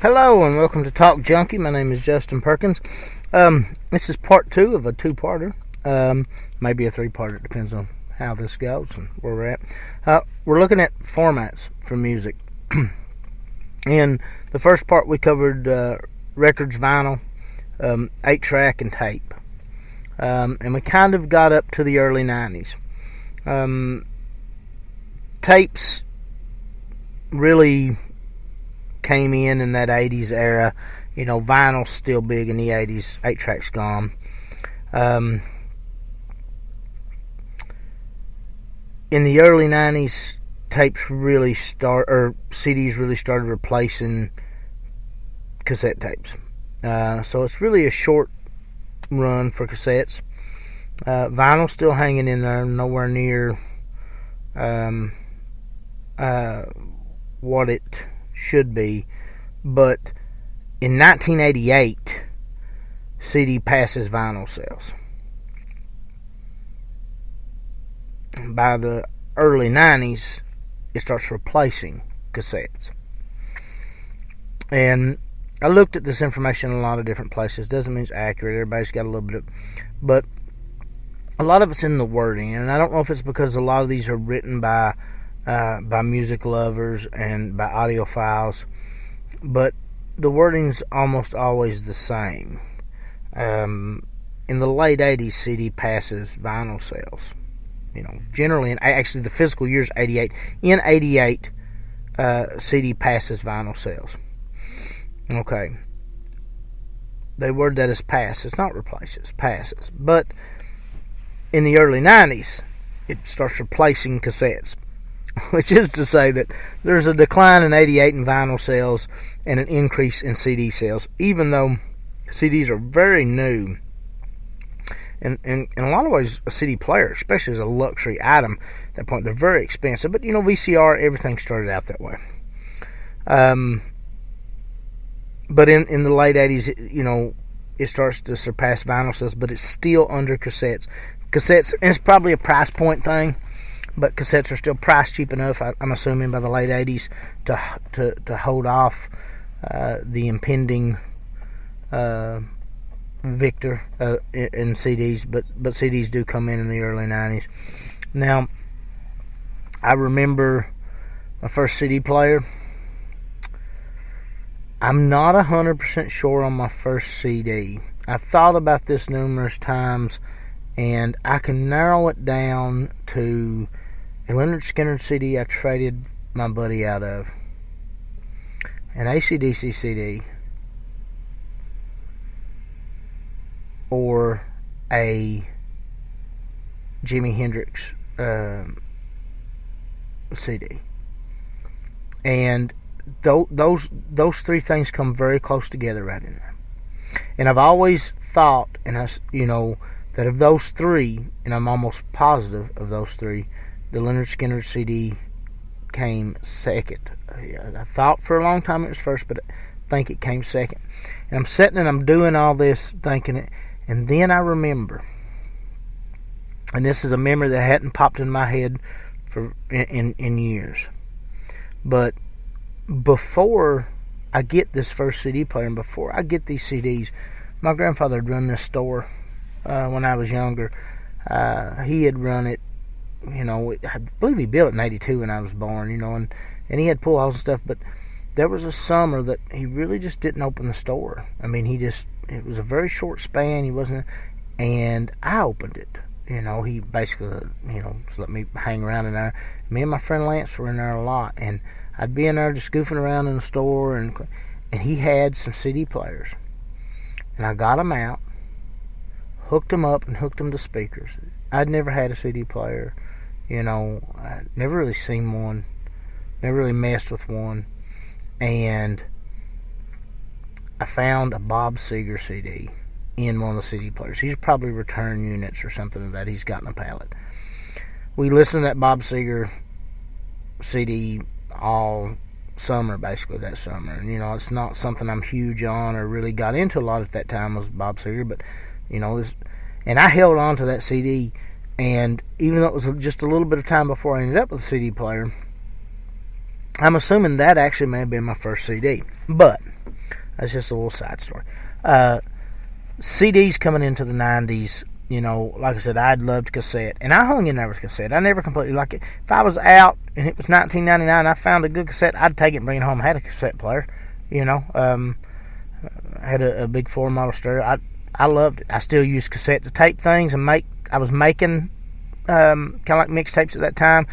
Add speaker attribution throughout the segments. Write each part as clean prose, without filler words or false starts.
Speaker 1: Hello and welcome to Talk Junkie. My name is Justin Perkins. This is part 2 of a two-parter. Maybe a three-parter. It depends on how this goes and where we're at. We're looking at formats for music. In the first part, we covered records, vinyl, 8-track, and tape. And we kind of got up to the early 90s. Tapes really came in that 80s era. You know, vinyl's still big in the 80s. 8-track's gone. In the early 90s, tapes really CDs really started replacing cassette tapes. So it's really a short run for cassettes. Vinyl's still hanging in there, nowhere near what it should be. But in 1988, CD passes vinyl sales. By the early 90s, it starts replacing cassettes. And I looked at this information in a lot of different places. Doesn't mean it's accurate. Everybody's got a little bit of... But a lot of it's in the wording. And I don't know if it's because a lot of these are written by music lovers and by audiophiles. But the wording's almost always the same. In the late 80s, CD passes vinyl sales. You know, generally, and actually the fiscal year's 88. In 88, CD passes vinyl sales. Okay. They word that as pass. It's not replaces, passes. But in the early 90s, it starts replacing cassettes. Which is to say that there's a decline in 88 in vinyl sales and an increase in CD sales, even though CDs are very new. And in a lot of ways, a CD player, especially as a luxury item, at that point, they're very expensive. But, you know, VCR, everything started out that way. But in the late 80s, you know, it starts to surpass vinyl sales, but it's still under cassettes. Cassettes, and it's probably a price point thing, but cassettes are still price cheap enough, I'm assuming, by the late 80s to hold off the impending victor in CDs, but CDs do come in the early 90s. Now, I remember my first CD player. I'm not 100% sure on my first CD. I've thought about this numerous times, and I can narrow it down to a Lynyrd Skynyrd CD I traded my buddy out of, an AC/DC CD, or a Jimi Hendrix CD. And those three things come very close together right in there. And I've always thought, and that of those three, and I'm almost positive of those three, the Lynyrd Skynyrd CD came second. I thought for a long time it was first, but I think it came second. And I'm sitting and I'm doing all this, thinking it, and then I remember, and this is a memory that hadn't popped in my head in years, but before I get this first CD player and before I get these CDs, my grandfather had run this store when I was younger. He had run it, I believe he built it in 82 when I was born, and he had pool halls and stuff, but there was a summer that he really just didn't open the store. I mean, it was a very short span, and I opened it. He basically, let me hang around in there. Me and my friend Lance were in there a lot, and I'd be in there just goofing around in the store, and he had some CD players. And I got them out, hooked them up, and hooked them to speakers. I'd never had a CD player. I'd never really seen one, never really messed with one. And I found a Bob Seger CD in one of the CD players. He's probably return units or something of that he's got in a pallet. We listened to that Bob Seger CD all summer, basically, that summer. And, it's not something I'm huge on or really got into a lot at that time, was Bob Seger, but, and I held on to that CD, and even though it was just a little bit of time before I ended up with a CD player, I'm assuming that actually may have been my first CD. But That's just a little side story. CDs coming into the 90s, like I said, I'd loved cassette. And I hung in there with cassette. I never completely liked it. If I was out and it was 1999, I found a good cassette, I'd take it and bring it home. I had a cassette player, I had a big 4 model stereo. I loved it. I still use cassette to tape things and I was making kind of like mixtapes at that time.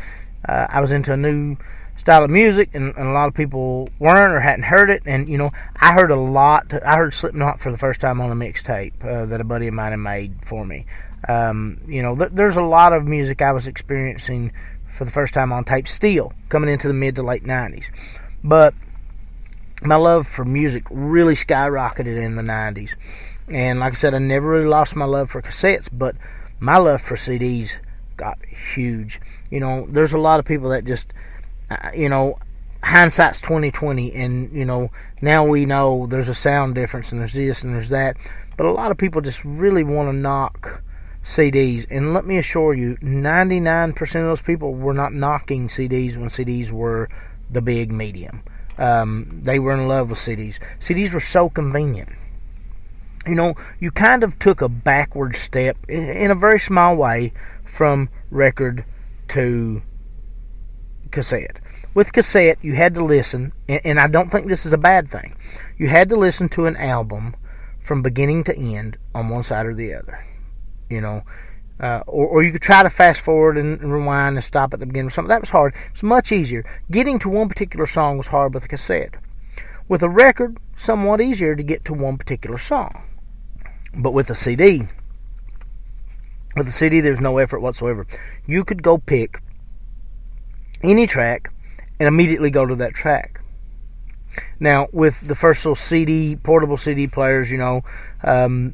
Speaker 1: I was into a new style of music, and a lot of people weren't or hadn't heard it. And I heard a lot. I heard Slipknot for the first time on a mixtape that a buddy of mine had made for me. There's a lot of music I was experiencing for the first time on tape still coming into the mid to late 90s. But my love for music really skyrocketed in the 90s. And like I said, I never really lost my love for cassettes, but my love for CDs got huge. There's a lot of people that just, hindsight's 20/20, and now we know there's a sound difference, and there's this and there's that. But a lot of people just really want to knock CDs, and let me assure you, 99% of those people were not knocking CDs when CDs were the big medium. They were in love with CDs. CDs were so convenient. You kind of took a backward step in a very small way from record to cassette. With cassette, you had to listen, and I don't think this is a bad thing. You had to listen to an album from beginning to end on one side or the other. Or you could try to fast forward and rewind and stop at the beginning or something. That was hard. It's much easier. Getting to one particular song was hard with a cassette. With a record, somewhat easier to get to one particular song. But with a CD, there's no effort whatsoever. You could go pick any track and immediately go to that track. Now, with the first little portable CD players, the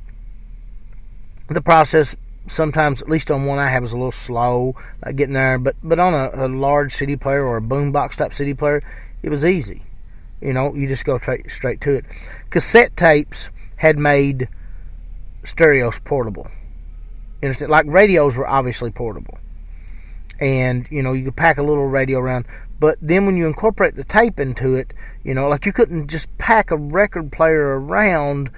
Speaker 1: process sometimes, at least on one I have, is a little slow getting there. But on a large CD player or a boombox type CD player, it was easy. You just go straight to it. Cassette tapes had made stereos portable. You understand? Like radios were obviously portable. And, you could pack a little radio around. But then when you incorporate the tape into it, like you couldn't just pack a record player around,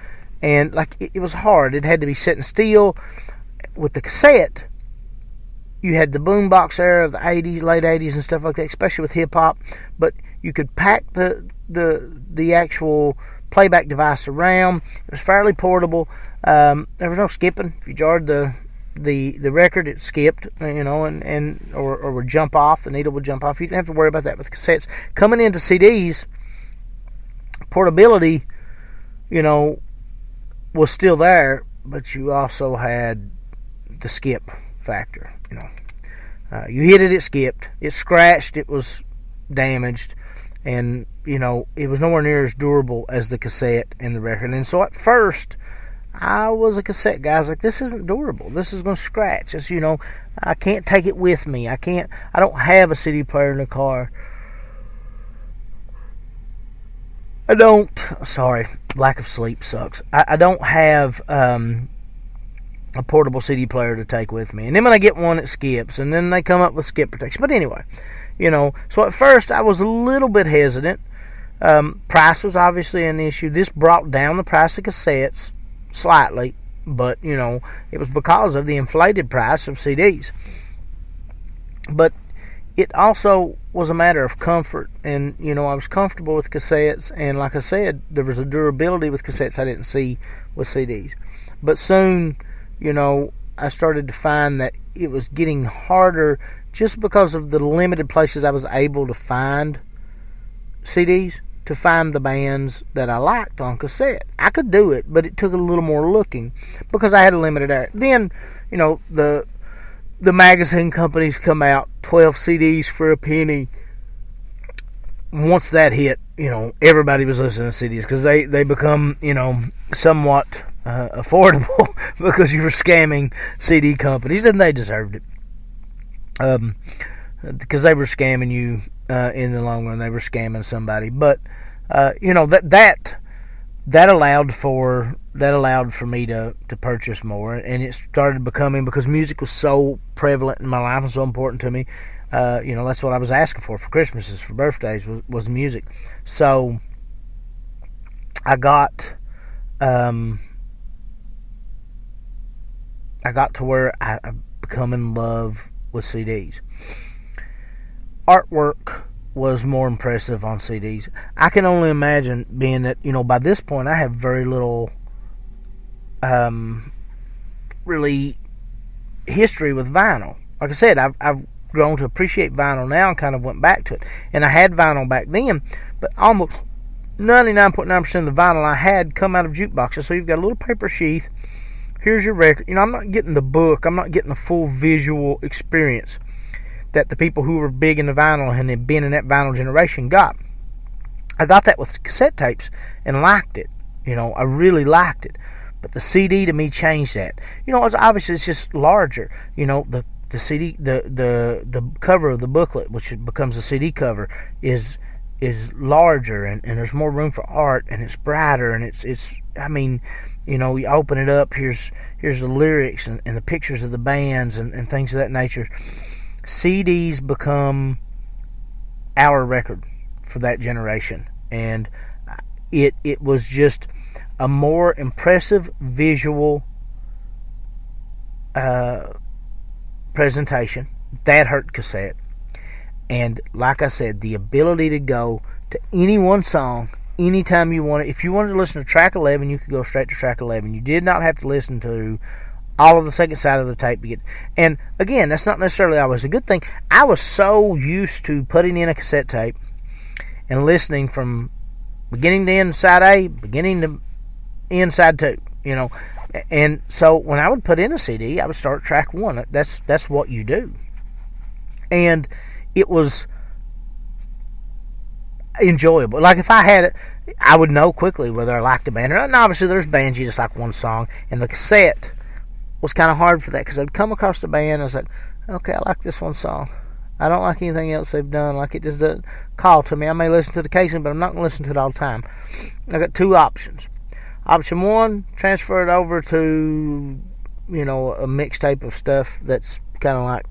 Speaker 1: and like it was hard. It had to be sitting still. With the cassette, you had the boombox era of the 80s, late 80s and stuff like that, especially with hip-hop. But you could pack the actual playback device around. It was fairly portable. There was no skipping. If you jarred the record, it skipped, or would jump off. The needle would jump off. You didn't have to worry about that with cassettes. Coming into CDs, portability, was still there, but you also had the skip factor. You hit it skipped. It scratched. It was damaged, and it was nowhere near as durable as the cassette and the record. And so at first, I was a cassette guy. I was like, this isn't durable. This is going to scratch. It's, I can't take it with me. I don't have a CD player in the car. Sorry, lack of sleep sucks. I don't have a portable CD player to take with me. And then when I get one, it skips. And then they come up with skip protection. But anyway, so at first I was a little bit hesitant. Price was obviously an issue. This brought down the price of cassettes slightly, but it was because of the inflated price of CDs. But it also was a matter of comfort, and I was comfortable with cassettes, and like I said, there was a durability with cassettes I didn't see with CDs. But soon, I started to find that it was getting harder just because of the limited places I was able to find CDs, to find the bands that I liked on cassette. I could do it, but it took a little more looking because I had a limited area. Then, the magazine companies come out, 12 CDs for a penny. Once that hit, everybody was listening to CDs because they become, somewhat affordable because you were scamming CD companies, and they deserved it. Because they were scamming you in the long run. They were scamming somebody. But that allowed for me to purchase more, and it started becoming, because music was so prevalent in my life and so important to me. That's what I was asking for Christmases, for birthdays, was music. So I got to where I become in love with CDs. Artwork was more impressive on CDs. I can only imagine, being that, by this point I have very little really history with vinyl. Like I said, I've grown to appreciate vinyl now and kind of went back to it. And I had vinyl back then, but almost 99.9% of the vinyl I had come out of jukeboxes. So you've got a little paper sheath. Here's your record. I'm not getting the book. I'm not getting the full visual experience that the people who were big in the vinyl and had been in that vinyl generation got. I got that with cassette tapes and liked it. I really liked it. But the CD to me changed that. It's obviously it's just larger. The CD, the cover of the booklet, which becomes a CD cover, is larger and there's more room for art and it's brighter and it's you open it up, here's the lyrics and the pictures of the bands and things of that nature. CDs become our record for that generation, and it was just a more impressive visual presentation. That hurt cassette. And like I said, the ability to go to any one song anytime you wanted. If you wanted to listen to track 11, you could go straight to track 11. You did not have to listen to all of the second side of the tape to get. And again, that's not necessarily always a good thing. I was so used to putting in a cassette tape and listening from beginning to end side A, beginning to end side 2, And so when I would put in a CD, I would start track 1. That's what you do. And it was enjoyable. Like if I had it, I would know quickly whether I liked a band or not. And obviously there's bands you just like one song, and the cassette was kind of hard for that because I'd come across the band and I was like, okay, I like this one song. I don't like anything else they've done. Like, it just doesn't call to me. I may listen to it occasionally, but I'm not going to listen to it all the time. I got 2 options. Option 1, transfer it over to, a mixtape of stuff that's kind of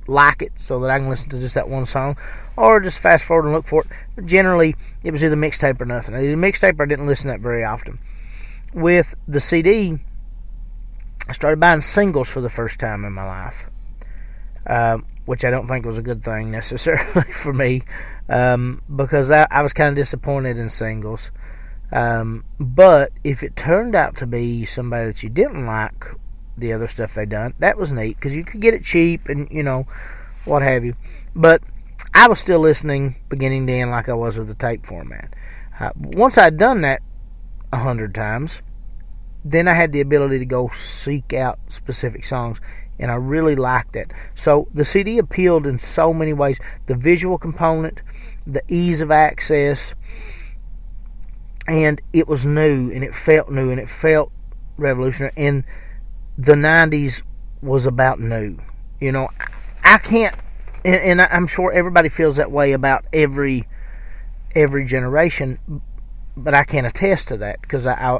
Speaker 1: like it, so that I can listen to just that one song, or just fast forward and look for it. But generally, it was either mixtape or nothing. Either mixtape or I didn't listen to that very often. With the CD, I started buying singles for the first time in my life, which I don't think was a good thing necessarily for me, because I was kind of disappointed in singles. But if it turned out to be somebody that you didn't like the other stuff they done, that was neat because you could get it cheap and what have you. But I was still listening beginning to end like I was with the tape format. Once I'd done that 100 times, then I had the ability to go seek out specific songs, and I really liked that. So the CD appealed in so many ways. The visual component, the ease of access, and it was new, and it felt new, and it felt revolutionary. And the 90s was about new. I can't, and I'm sure everybody feels that way about every generation, but I can attest to that because I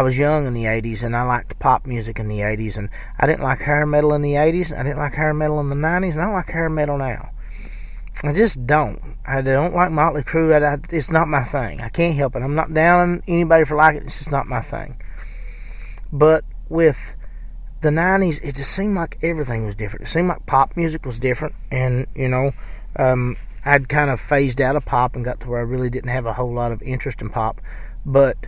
Speaker 1: was young in the 80s, and I liked pop music in the 80s, and I didn't like hair metal in the 80s, I didn't like hair metal in the 90s, and I don't like hair metal now. I just don't. I don't like Motley Crue. It's not my thing. I can't help it. I'm not down on anybody for liking it. It's just not my thing. But with the 90s, it just seemed like everything was different. It seemed like pop music was different. And, I'd kind of phased out of pop and got to where I really didn't have a whole lot of interest in pop. But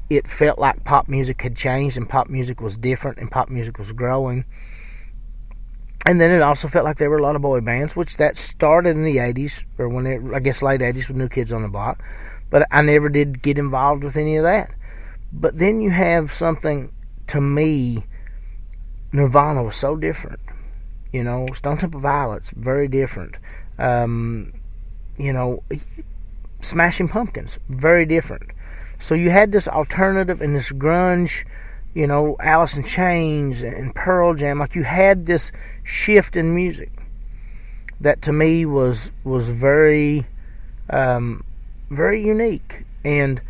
Speaker 1: it felt like pop music had changed and pop music was different and pop music was growing. And then it also felt like there were a lot of boy bands, which that started in the 80s, or I guess late 80s with New Kids on the Block. But I never did get involved with any of that. But then you have something, to me, Nirvana was so different. Stone Temple Pilots, very different. Smashing Pumpkins, very different. So you had this alternative and this grunge, Alice in Chains and Pearl Jam. Like, you had this shift in music that to me was very, very unique. And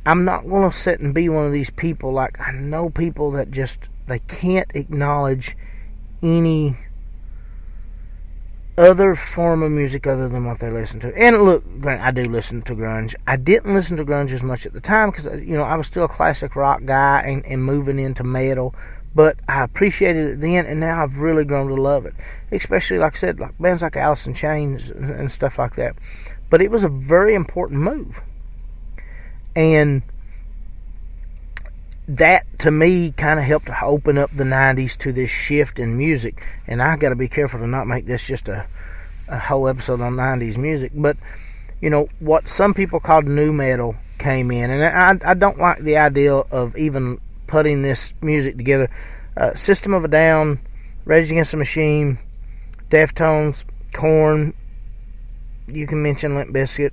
Speaker 1: I'm not going to sit and be one of these people. Like, I know people that just, they can't acknowledge any other form of music other than what they listen to. And look, I do listen to grunge. I didn't listen to grunge as much at the time because, I was still a classic rock guy and moving into metal. But I appreciated it then, and now I've really grown to love it. Especially, like I said, like bands like Alice in Chains and stuff like that. But it was a very important move. And that, to me, kind of helped to open up the 90s to this shift in music. And I got to be careful to not make this just a whole episode on 90s music. But, what some people called nu metal came in. And I don't like the idea of even putting this music together. System of a Down, Rage Against the Machine, Deftones, Korn, you can mention Limp Bizkit,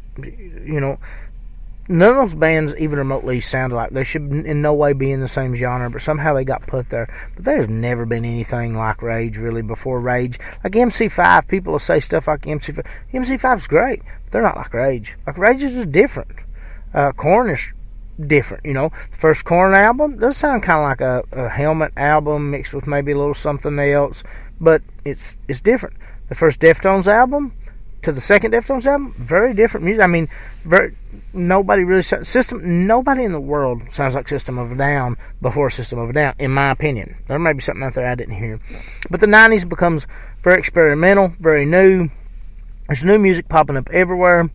Speaker 1: none of those bands even remotely sound alike. They should in no way be in the same genre, but somehow they got put there. But there's never been anything like Rage, really, before Rage. Like MC5, people will say stuff like MC5. MC5's great, but they're not like Rage. Like, Rage is just different. Korn is different, The first Korn album does sound kind of like a Helmet album mixed with maybe a little something else, but it's different. The first Deftones album to the second Deftones album, very different music. I mean, nobody in the world sounds like System of a Down before System of a Down, in my opinion. There may be something out there I didn't hear. But the 90s becomes very experimental, very new. There's new music popping up everywhere,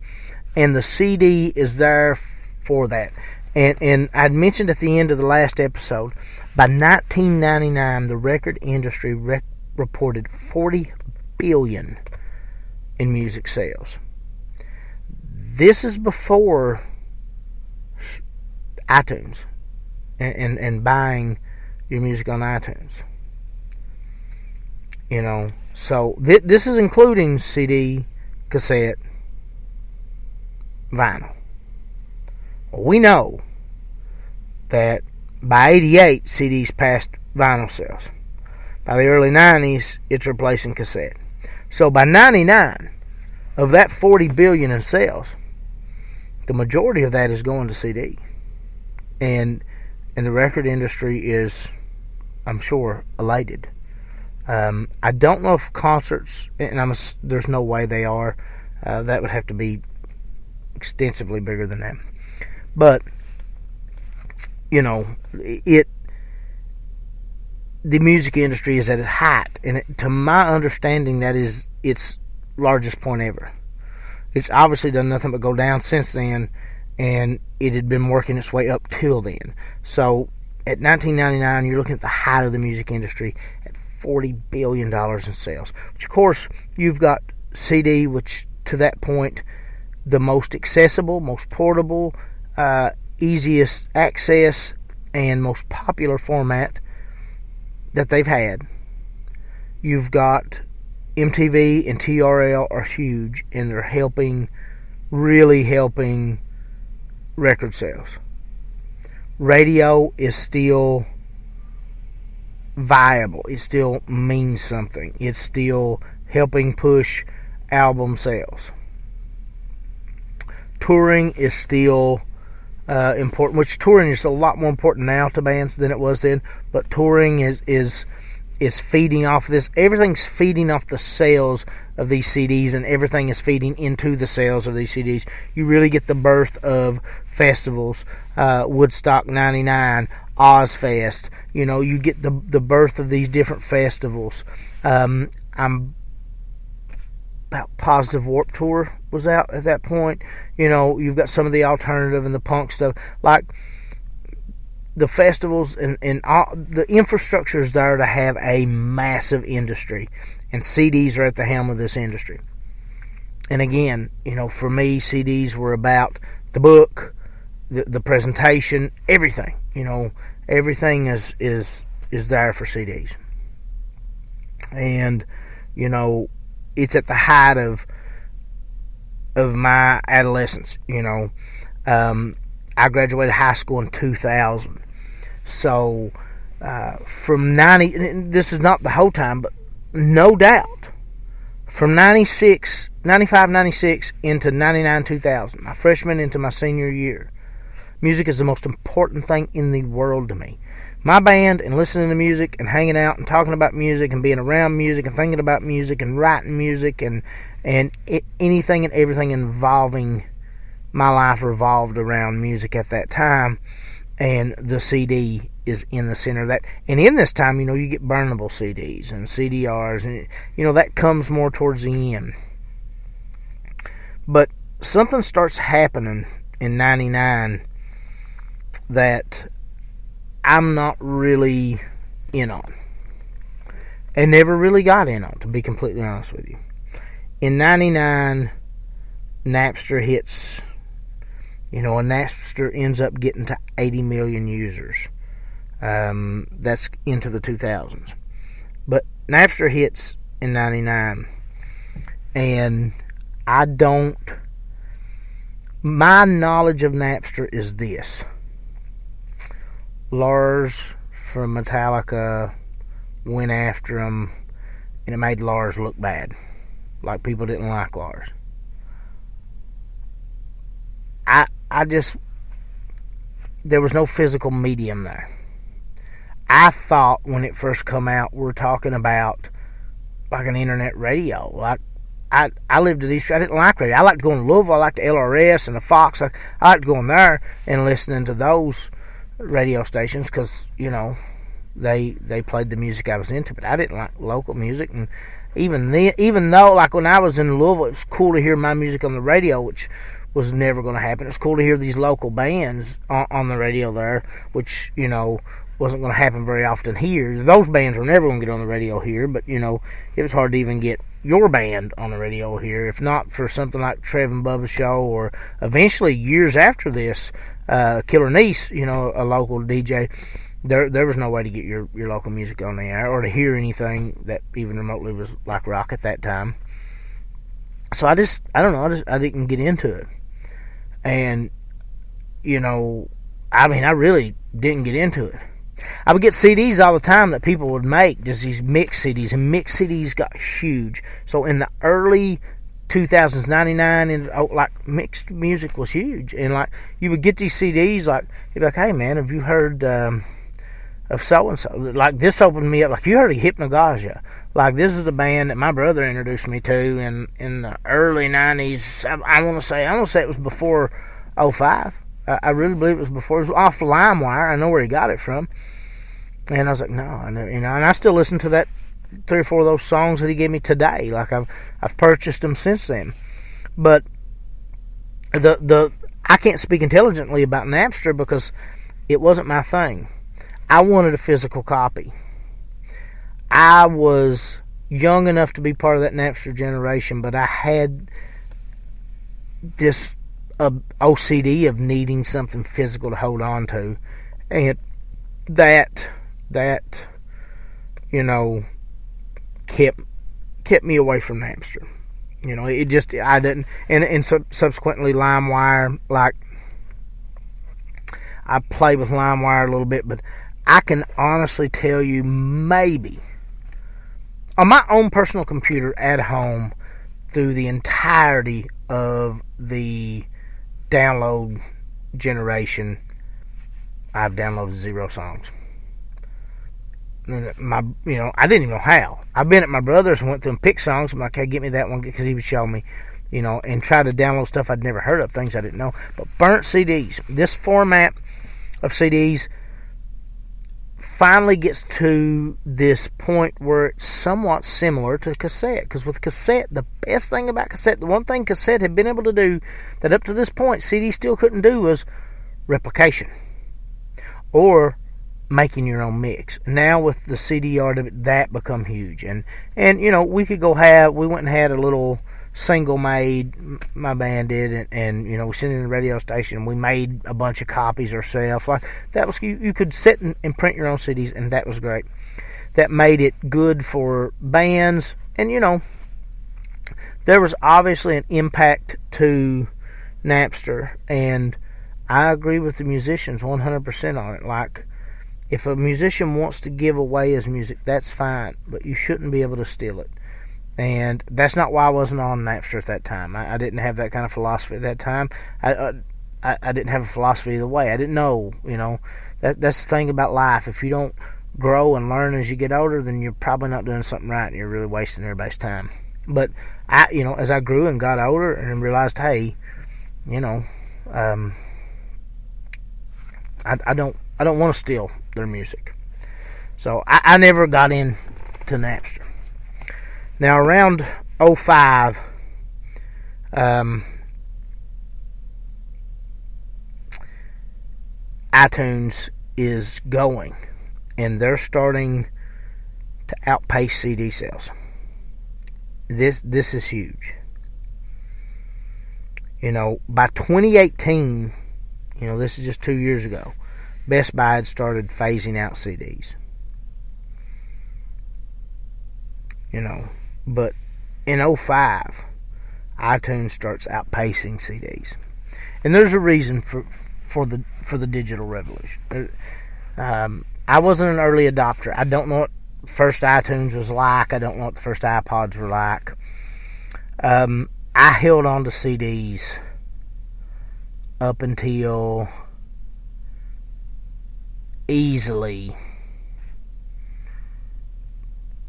Speaker 1: and the CD is there for that. And I'd mentioned at the end of the last episode, by 1999, the record industry reported $40 billion in music sales. This is before iTunes and buying your music on iTunes. So this is including CD, cassette, vinyl. Well, we know that by 88, CDs passed vinyl sales. By the early 90s, it's replacing cassette. So by 99, of that $40 billion in sales, the majority of that is going to CD. And the record industry is, I'm sure, elated. I don't know if concerts, and there's no way they are. That would have to be extensively bigger than that. But, the music industry is at its height. And to my understanding, that is its largest point ever. It's obviously done nothing but go down since then, and it had been working its way up till then. So, at 1999, you're looking at the height of the music industry at $40 billion in sales. Which, of course, you've got CD, which, to that point, the most accessible, most portable, easiest access, and most popular format that they've had. You've got MTV and TRL are huge, and they're really helping record sales. Radio is still viable. It still means something. It's still helping push album sales. Touring is still important, which touring is a lot more important now to bands than it was then, but touring is feeding off this. Everything's feeding off the sales of these CDs, and everything is feeding into the sales of these CDs. You really get the birth of festivals, Woodstock 99, Ozfest. You get the birth of these different festivals. I'm about positive Warped Tour was out at that point. You've got some of the alternative and the punk stuff. Like, the festivals and all, the infrastructure is there to have a massive industry. And CDs are at the helm of this industry. And again, for me, CDs were about the book, the presentation, everything. Everything is there for CDs. And, it's at the height of my adolescence. I graduated high school in 2000. So, from 90, this is not the whole time, but no doubt, from 95, 96 into 99, 2000, my freshman into my senior year, music is the most important thing in the world to me. my band and listening to music and hanging out and talking about music and being around music and thinking about music and writing music and anything and everything involving my life revolved around music at that time, and the CD is in the center of that. And in this time, you get burnable CDs and CDRs, and that comes more towards the end. But something starts happening in 99 that I'm not really in on, and never really got in on, to be completely honest with you. In 99, Napster hits, and Napster ends up getting to 80 million users. That's into the 2000s. But Napster hits in 99, and my knowledge of Napster is this. Lars from Metallica went after him, and it made Lars look bad. Like people didn't like Lars. There was no physical medium there. I thought when it first come out, we're talking about like an internet radio. Like I lived in East. I didn't like radio. I liked going to Louisville. I liked the LRS and the Fox. I liked going there and listening to those radio stations because they played the music I was into. But I didn't like local music. And even though like when I was in Louisville, it was cool to hear my music on the radio, which was never going to happen. It's cool to hear these local bands on the radio there, which wasn't going to happen very often here. Those bands were never going to get on the radio here, but it was hard to even get your band on the radio here, if not for something like Trev and Bubba's show, or eventually years after this, Killer Niece, a local DJ. There was no way to get your local music on the air or to hear anything that even remotely was like rock at that time. So I didn't get into it. And, I really didn't get into it. I would get CDs all the time that people would make, just these mix CDs, and mix CDs got huge. So in the early 2000s, 99, and like mixed music was huge. And like you would get these CDs, like you'd be like, hey man, have you heard of so and so? Like this opened me up. Like you heard of Hypnagogia? Like this is the band that my brother introduced me to in the early 90s. I want to say it was before 05. I really believe it was before. It was off LimeWire. I know where he got it from. And I was like, no, I never, and I still listen to that 3 or 4 of those songs that he gave me today. Like I've purchased them since then. But I can't speak intelligently about Napster because it wasn't my thing. I wanted a physical copy. I was young enough to be part of that Napster generation, but I had this OCD of needing something physical to hold on to, and that kept me away from Napster. It just, I didn't, and subsequently LimeWire, like I played with LimeWire a little bit, but I can honestly tell you, maybe on my own personal computer at home, through the entirety of the download generation, I've downloaded 0 songs. And I didn't even know how. I've been at my brother's and went through and picked songs. I'm like, hey, get me that one, because he would show me, and try to download stuff I'd never heard of, things I didn't know. But burnt CDs, this format of CDs finally gets to this point where it's somewhat similar to cassette. Because with cassette, the best thing about cassette, the one thing cassette had been able to do that up to this point CD still couldn't do, was replication or making your own mix. Now with the CDR, that become huge. And we went and had a little single made, my band did, and we sent it in the radio station, and we made a bunch of copies ourselves. Like that was, you could sit and print your own CDs, and that was great. That made it good for bands, and there was obviously an impact to Napster, and I agree with the musicians 100% on it. Like, if a musician wants to give away his music, that's fine, but you shouldn't be able to steal it. And that's not why I wasn't on Napster at that time. I didn't have that kind of philosophy at that time. I didn't have a philosophy either way. I didn't know, that's the thing about life. If you don't grow and learn as you get older, then you're probably not doing something right, and you're really wasting everybody's time. But as I grew and got older and realized, hey, I don't want to steal their music. So I never got into Napster. Now around 05, iTunes is going, and they're starting to outpace CD sales. This is huge. By 2018, this is just 2 years ago, Best Buy had started phasing out CDs. But in 05, iTunes starts outpacing CDs. And there's a reason for the digital revolution. I wasn't an early adopter. I don't know what first iTunes was like. I don't know what the first iPods were like. I held on to CDs up until easily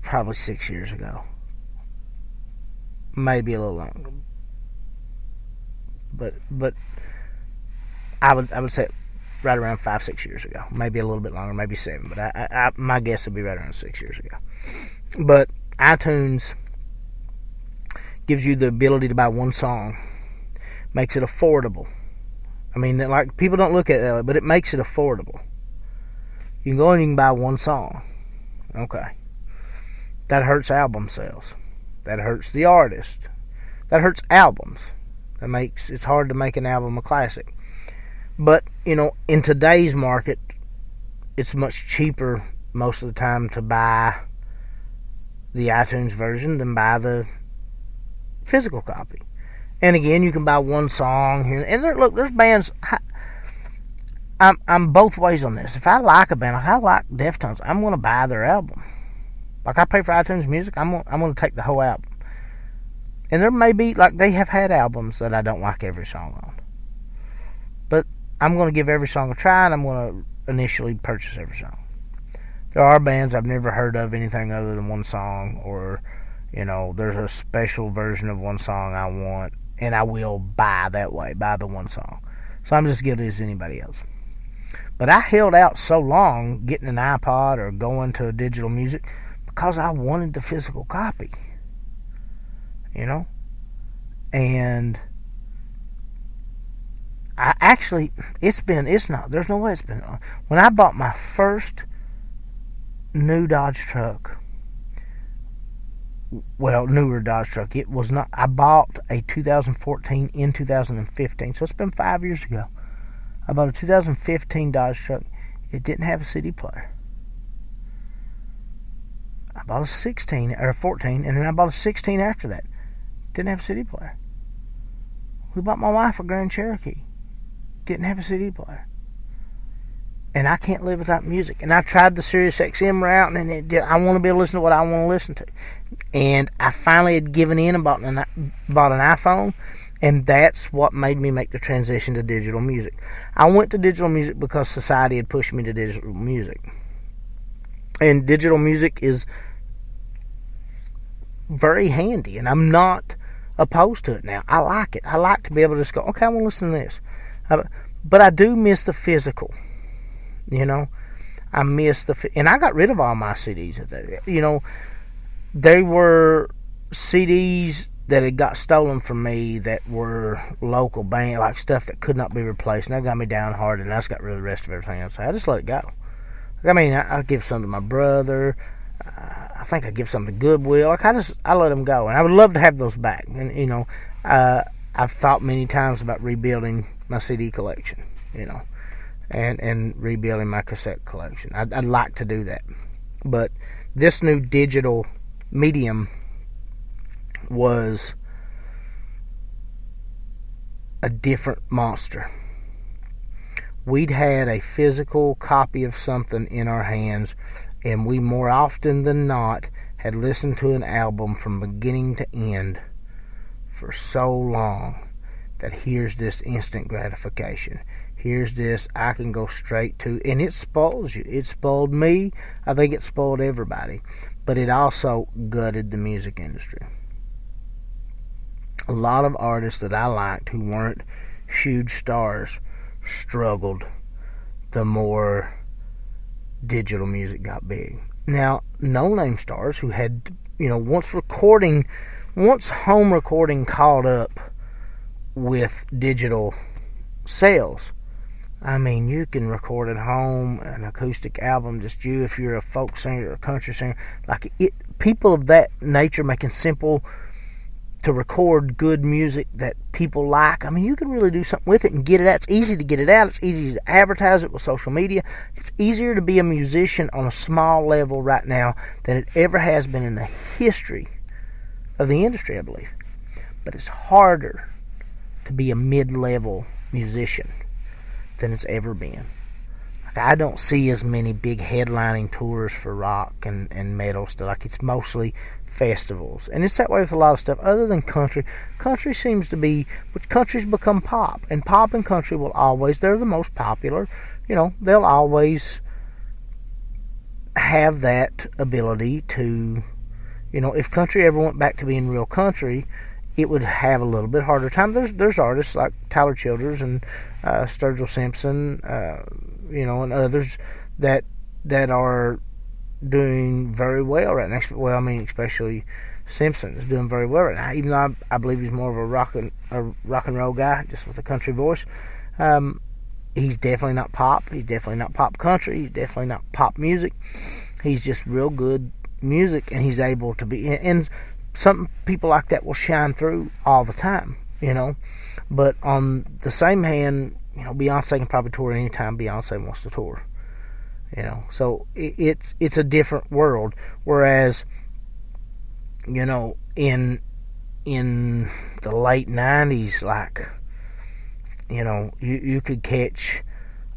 Speaker 1: probably 6 years ago. Maybe a little longer. But I would say right around 5-6 years ago. Maybe a little bit longer, maybe 7. But I my guess would be right around 6 years ago. But iTunes gives you the ability to buy one song. Makes it affordable. I mean, like, people don't look at it that way, but it makes it affordable. You can go and you can buy one song. Okay. That hurts album sales. That hurts the artist. That hurts albums. It's hard to make an album a classic. But, in today's market, it's much cheaper most of the time to buy the iTunes version than buy the physical copy. And again, you can buy one song here. And there's bands. I'm both ways on this. If I like a band, like I like Deftones, I'm going to buy their album. Like, I pay for iTunes Music, I'm going to take the whole album. And there may be, like, they have had albums that I don't like every song on. But I'm going to give every song a try, and I'm going to initially purchase every song. There are bands I've never heard of anything other than one song, or, there's a special version of one song I want, and I will buy that way, buy the one song. So I'm just guilty as anybody else. But I held out so long getting an iPod or going to digital music because I wanted the physical copy. And I actually, there's no way it's been, when I bought my first new Dodge truck, newer Dodge truck, it was not, I bought a 2014 in 2015, so it's been 5 years ago. I bought a 2015 Dodge truck. It didn't have a CD player. I bought a 16 or a 14, and then I bought a 16 after that. Didn't have a CD player. We bought my wife a Grand Cherokee. Didn't have a CD player. And I can't live without music. And I tried the Sirius XM route, and I want to be able to listen to what I want to listen to. And I finally had given in and bought an iPhone, and that's what made me make the transition to digital music. I went to digital music because society had pushed me to digital music. And digital music is very handy, and I'm not opposed to it now. I like it. I like to be able to just go, okay, I want to listen to this. But I do miss the physical. I miss and I got rid of all my CDs. They were CDs that had got stolen from me that were local band, like stuff that could not be replaced. And that got me down hard, and I just got rid of the rest of everything else. I just let it go. I mean, I give some to my brother. I think I give some to Goodwill. I let them go, and I would love to have those back. And I've thought many times about rebuilding my CD collection, and rebuilding my cassette collection. I'd like to do that, but this new digital medium was a different monster. We'd had a physical copy of something in our hands, and we more often than not had listened to an album from beginning to end for so long that here's this instant gratification. Here's this, I can go straight to, and it spoils you. It spoiled me. I think it spoiled everybody. But it also gutted the music industry. A lot of artists that I liked who weren't huge stars struggled the more digital music got big. Now, no-name stars who had, once home recording caught up with digital sales, I mean, you can record at home an acoustic album, just you, if you're a folk singer or a country singer. Like people of that nature making simple to record good music that people like. I mean, you can really do something with it and get it out. It's easy to get it out. It's easy to advertise it with social media. It's easier to be a musician on a small level right now than it ever has been in the history of the industry, I believe. But it's harder to be a mid-level musician than it's ever been. Like, I don't see as many big headlining tours for rock and metal stuff. Like, it's mostly festivals, and it's that way with a lot of stuff other than country. Country seems to be, but country's become pop, and pop and country will always, they're the most popular. They'll always have that ability to, if country ever went back to being real country, it would have a little bit harder time. There's artists like Tyler Childers and Sturgill Simpson, and others that are doing very well right now. Well, I mean, especially Simpson is doing very well right now. Even though I believe he's more of a rock and roll guy, just with a country voice. He's definitely not pop. He's definitely not pop country. He's definitely not pop music. He's just real good music, and he's able to be. And some people like that will shine through all the time, But on the same hand, Beyonce can probably tour anytime Beyonce wants to tour, So it's a different world. Whereas, in the late 90s, like, you could catch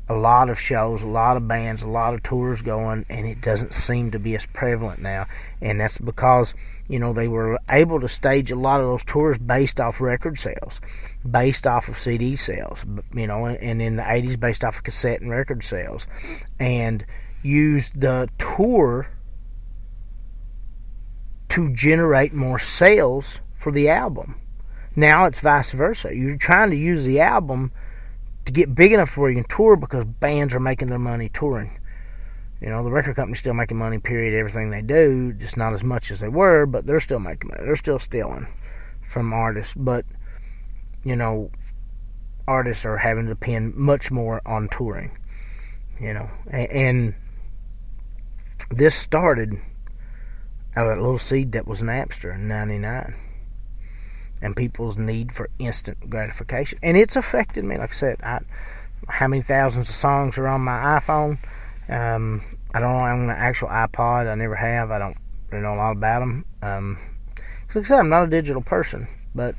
Speaker 1: a lot of shows, a lot of bands, a lot of tours going, and it doesn't seem to be as prevalent now. And that's because, they were able to stage a lot of those tours based off record sales, based off of CD sales, and in the 80s based off of cassette and record sales, and used the tour to generate more sales for the album. Now it's vice versa. You're trying to use the album to get big enough to where you can tour, because bands are making their money touring. The record company's still making money, period, everything they do, just not as much as they were, but they're still making money. They're still stealing from artists, but, artists are having to depend much more on touring, and this started out of that little seed that was Napster in 99. And people's need for instant gratification. And it's affected me. Like I said, how many thousands of songs are on my iPhone? I don't own an actual iPod. I never have. I don't really know a lot about them. Like I said, I'm not a digital person, but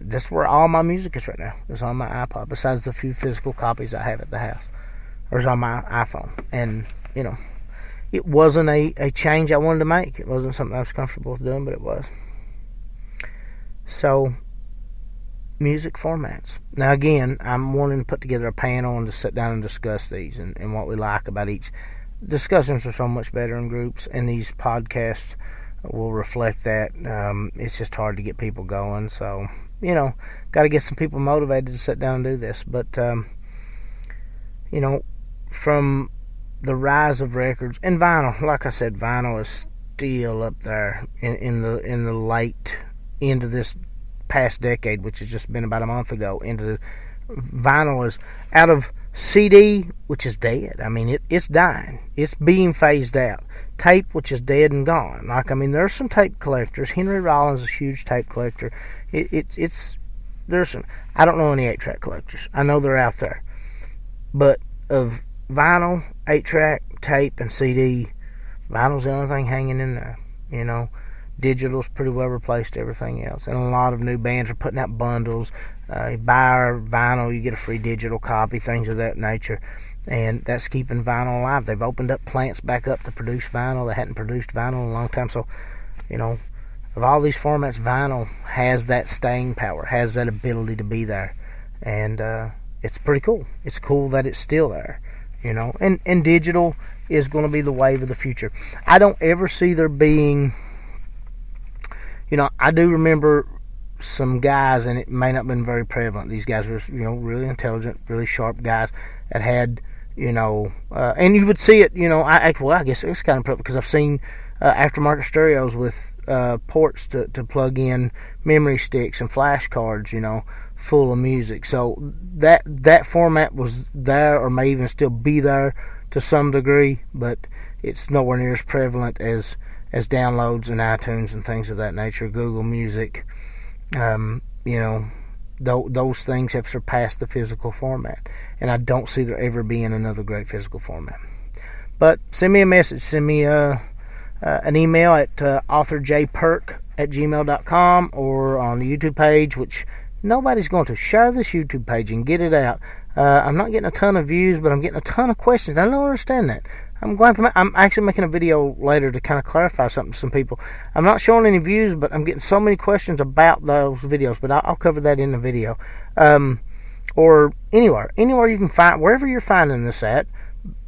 Speaker 1: that's where all my music is right now. It's on my iPod, besides the few physical copies I have at the house. Or it's on my iPhone. And, it wasn't a change I wanted to make. It wasn't something I was comfortable with doing, but it was. So, music formats. Now again, I'm wanting to put together a panel and to sit down and discuss these and what we like about each. Discussions are so much better in groups, and these podcasts will reflect that. It's just hard to get people going, so, got to get some people motivated to sit down and do this. But, from the rise of records and vinyl, like I said, vinyl is still up there in the late into this past decade, which has just been about a month ago. Into vinyl is out of CD, which is dead. I mean, it's dying. It's being phased out. Tape, which is dead and gone. Like, I mean, there's some tape collectors. Henry Rollins is a huge tape collector. There's some. I don't know any 8-track collectors. I know they're out there, but of vinyl, 8-track, tape, and CD, vinyl's the only thing hanging in there. Digital's pretty well replaced everything else, and a lot of new bands are putting out bundles. You buy our vinyl, you get a free digital copy, things of that nature, and that's keeping vinyl alive. They've opened up plants back up to produce vinyl. They hadn't produced vinyl in a long time, so of all these formats, vinyl has that staying power, has that ability to be there, and it's pretty cool. It's cool that it's still there, and digital is going to be the wave of the future. I don't ever see there being, I do remember some guys, and it may not have been very prevalent. These guys were, really intelligent, really sharp guys that had, and you would see it, I guess it's kind of prevalent because I've seen aftermarket stereos with ports to plug in memory sticks and flash cards, full of music. So that format was there, or may even still be there to some degree, but it's nowhere near as prevalent as downloads and iTunes and things of that nature, Google Music. Those things have surpassed the physical format, and I don't see there ever being another great physical format. But send me a message, send me an email at authorjperk@gmail.com, or on the YouTube page, which nobody's going to. Share this YouTube page and get it out. I'm not getting a ton of views, but I'm getting a ton of questions. I don't understand that. I'm actually making a video later to kind of clarify something to some people. I'm not showing any views, but I'm getting so many questions about those videos. But I'll cover that in the video. Or anywhere you can find, wherever you're finding this at,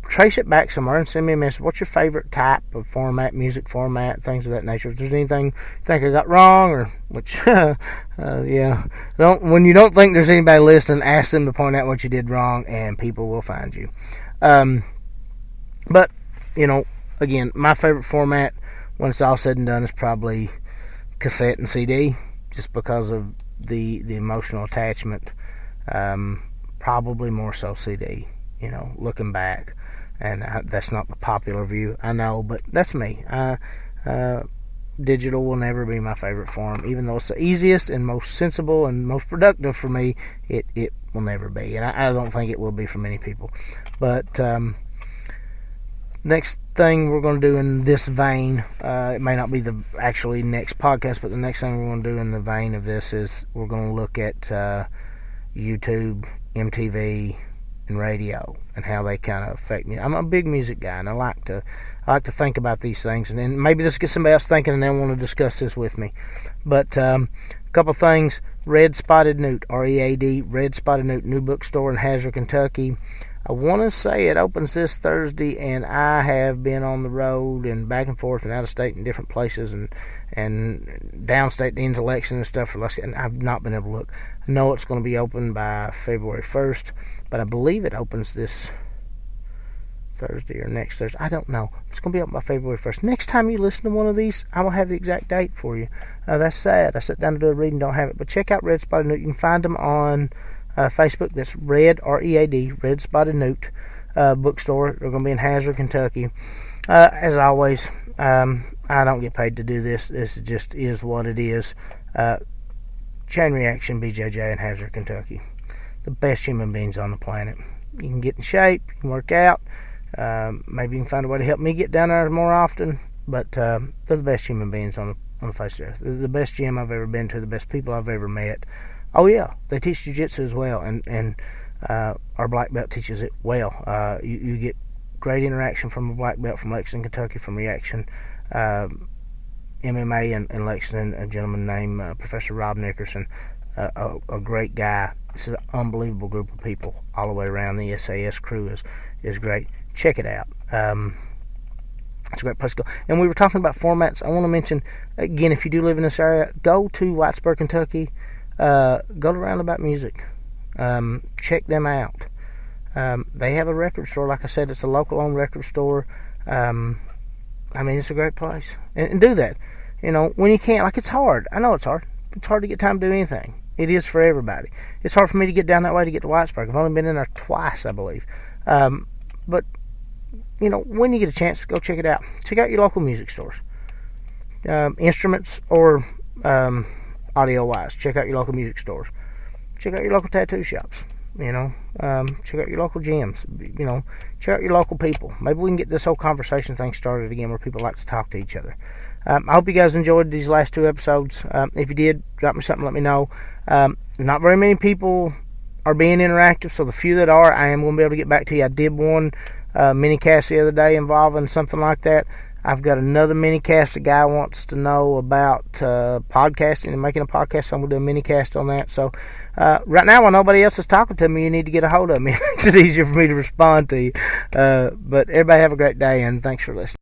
Speaker 1: trace it back somewhere and send me a message. What's your favorite type of format, music format, things of that nature? If there's anything you think I got wrong, or which, when you don't think there's anybody listening, ask them to point out what you did wrong, and people will find you. But, again, my favorite format, when it's all said and done, is probably cassette and CD, just because of the emotional attachment. Probably more so CD, looking back. And that's not the popular view, I know, but that's me. Digital will never be my favorite form, even though it's the easiest and most sensible and most productive for me. It will never be, and I don't think it will be for many people. But next thing we're going to do in this vein, it may not be the actually next podcast, but the next thing we're going to do in the vein of this is we're going to look at YouTube, MTV, and radio, and how they kind of affect me. I'm a big music guy, and I like to think about these things, and then maybe this gets somebody else thinking, and they want to discuss this with me. But a couple things. Red Spotted Newt, READ, Red Spotted Newt, new bookstore in Hazard, Kentucky. I want to say it opens this Thursday, and I have been on the road and back and forth and out of state in different places, and downstate into Lexington and stuff, and I've not been able to look. I know it's going to be open by February 1st, but I believe it opens this Thursday or next Thursday. I don't know. It's going to be open by February 1st. Next time you listen to one of these, I will have the exact date for you. That's sad. I sat down to do a reading, don't have it. But check out Red Spotted Newt. You can find them on Facebook. That's Red, READ, Red Spotted Newt bookstore. They're going to be in Hazard, Kentucky. As always, I don't get paid to do this. This just is what it is. Chain Reaction, BJJ in Hazard, Kentucky. The best human beings on the planet. You can get in shape, you can work out. Maybe you can find a way to help me get down there more often. But they're the best human beings on the face of the earth. They're the best gym I've ever been to, the best people I've ever met. Oh yeah, they teach jiu-jitsu as well, and our black belt teaches it well. You get great interaction from a black belt from Lexington, Kentucky, from Reaction MMA in Lexington, a gentleman named Professor Rob Nickerson, a great guy. It's an unbelievable group of people all the way around. The SAS crew is great. Check it out. It's a great place to go. And we were talking about formats. I want to mention, again, if you do live in this area, go to Whitesburg, Kentucky. Go to Roundabout Music. Check them out. They have a record store. Like I said, it's a local-owned record store. It's a great place. And do that. When you can't. It's hard. I know it's hard. It's hard to get time to do anything. It is for everybody. It's hard for me to get down that way to get to Whitesburg. I've only been in there twice, I believe. But when you get a chance, go check it out. Check out your local music stores. Instruments or audio-wise. Check out your local music stores. Check out your local tattoo shops. Check out your local gyms. Check out your local people. Maybe we can get this whole conversation thing started again, where people like to talk to each other. I hope you guys enjoyed these last two episodes. If you did, drop me something, let me know. Not very many people are being interactive, so the few that are, I am going to be able to get back to you. I did one mini cast the other day involving something like that. I've got another mini cast. A guy wants to know about podcasting and making a podcast. So I'm going to do a mini cast on that. So right now, while nobody else is talking to me, you need to get a hold of me. It makes it easier for me to respond to you. But everybody have a great day, and thanks for listening.